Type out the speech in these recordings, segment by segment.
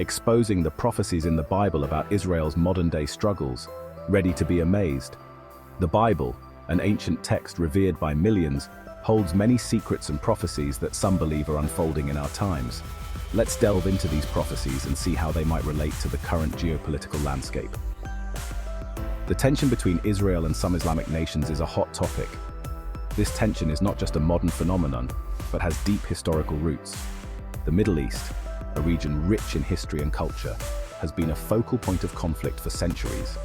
exposing the prophecies in the Bible about Israel's modern-day struggles. Ready to be amazed? The Bible, an ancient text revered by millions, holds many secrets and prophecies that some believe are unfolding in our times. Let's delve into these prophecies and see how they might relate to the current geopolitical landscape. The tension between Israel and some Islamic nations is a hot topic. This tension is not just a modern phenomenon, but has deep historical roots. The Middle East, a region rich in history and culture, has been a focal point of conflict for centuries.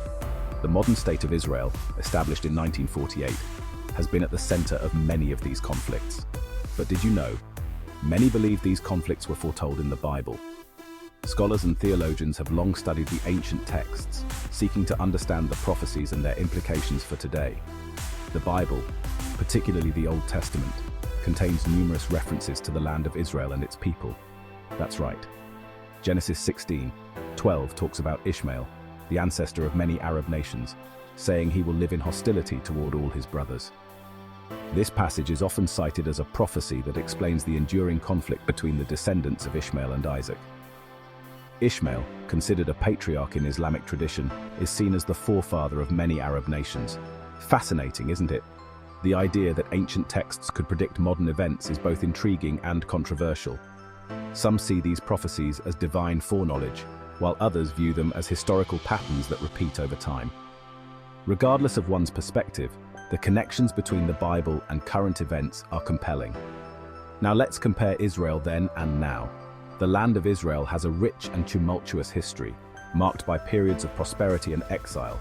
The modern state of Israel, established in 1948, has been at the center of many of these conflicts. But did you know? Many believe these conflicts were foretold in the Bible. Scholars and theologians have long studied the ancient texts, seeking to understand the prophecies and their implications for today. The Bible, particularly the Old Testament, contains numerous references to the land of Israel and its people. That's right. Genesis 16:12 talks about Ishmael, the ancestor of many Arab nations, saying he will live in hostility toward all his brothers. This passage is often cited as a prophecy that explains the enduring conflict between the descendants of Ishmael and Isaac. Ishmael, considered a patriarch in Islamic tradition, is seen as the forefather of many Arab nations. Fascinating, isn't it? The idea that ancient texts could predict modern events is both intriguing and controversial. Some see these prophecies as divine foreknowledge, while others view them as historical patterns that repeat over time. Regardless of one's perspective, the connections between the Bible and current events are compelling. Now let's compare Israel then and now. The land of Israel has a rich and tumultuous history, marked by periods of prosperity and exile,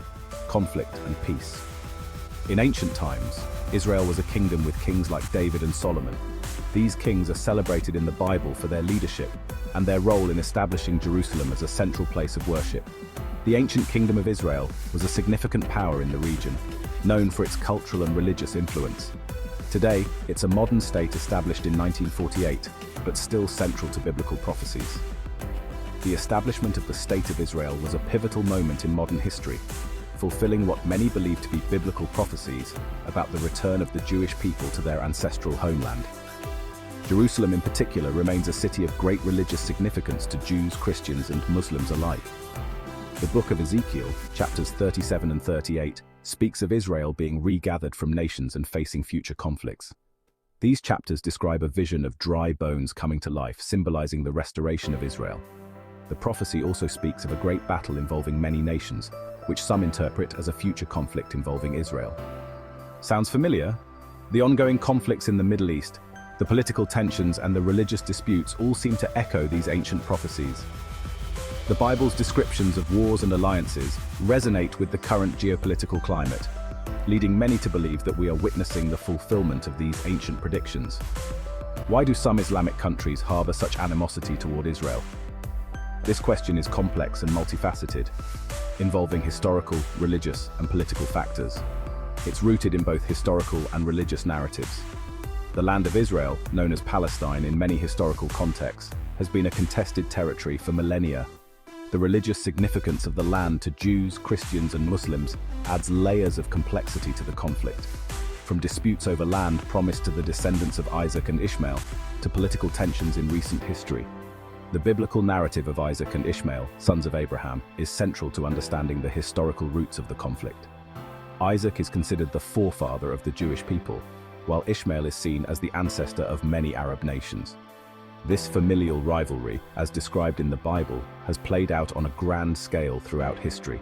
conflict and peace. In ancient times, Israel was a kingdom with kings like David and Solomon. These kings are celebrated in the Bible for their leadership and their role in establishing Jerusalem as a central place of worship. The ancient kingdom of Israel was a significant power in the region, known for its cultural and religious influence. Today, it's a modern state established in 1948, but still central to biblical prophecies. The establishment of the State of Israel was a pivotal moment in modern history, fulfilling what many believe to be biblical prophecies about the return of the Jewish people to their ancestral homeland. Jerusalem in particular remains a city of great religious significance to Jews, Christians, and Muslims alike. The book of Ezekiel, chapters 37 and 38, speaks of Israel being regathered from nations and facing future conflicts. These chapters describe a vision of dry bones coming to life, symbolizing the restoration of Israel. The prophecy also speaks of a great battle involving many nations, which some interpret as a future conflict involving Israel. Sounds familiar? The ongoing conflicts in the Middle East, the political tensions, and the religious disputes all seem to echo these ancient prophecies. The Bible's descriptions of wars and alliances resonate with the current geopolitical climate, leading many to believe that we are witnessing the fulfillment of these ancient predictions. Why do some Islamic countries harbor such animosity toward Israel? This question is complex and multifaceted, involving historical, religious, and political factors. It's rooted in both historical and religious narratives. The land of Israel, known as Palestine in many historical contexts, has been a contested territory for millennia. The religious significance of the land to Jews, Christians, and Muslims adds layers of complexity to the conflict. From disputes over land promised to the descendants of Isaac and Ishmael, to political tensions in recent history. The biblical narrative of Isaac and Ishmael, sons of Abraham, is central to understanding the historical roots of the conflict. Isaac is considered the forefather of the Jewish people, while Ishmael is seen as the ancestor of many Arab nations. This familial rivalry, as described in the Bible, has played out on a grand scale throughout history.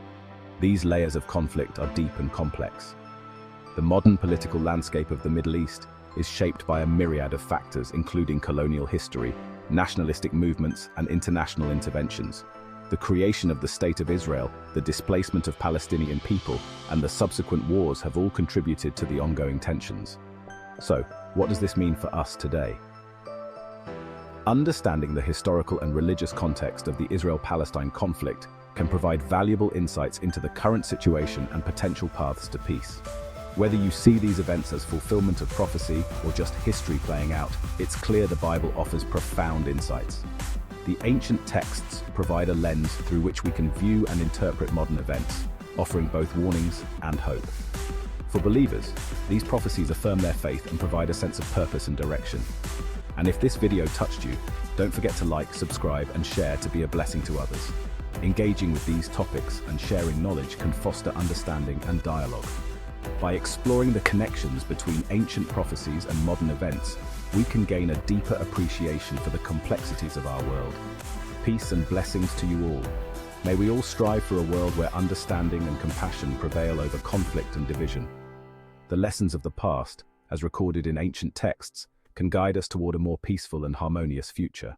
These layers of conflict are deep and complex. The modern political landscape of the Middle East is shaped by a myriad of factors, including colonial history, nationalistic movements, and international interventions. The creation of the State of Israel, the displacement of Palestinian people, and the subsequent wars have all contributed to the ongoing tensions. So, what does this mean for us today? Understanding the historical and religious context of the Israel-Palestine conflict can provide valuable insights into the current situation and potential paths to peace. Whether you see these events as fulfillment of prophecy or just history playing out, it's clear the Bible offers profound insights. The ancient texts provide a lens through which we can view and interpret modern events, offering both warnings and hope. For believers, these prophecies affirm their faith and provide a sense of purpose and direction. And if this video touched you, Don't forget to like, subscribe, and share to be a blessing to others. Engaging with these topics and sharing knowledge can foster understanding and dialogue. By exploring the connections between ancient prophecies and modern events, we can gain a deeper appreciation for the complexities of our world. Peace and blessings to you all. May we all strive for a world where understanding and compassion prevail over conflict and division. The lessons of the past, as recorded in ancient texts, can guide us toward a more peaceful and harmonious future.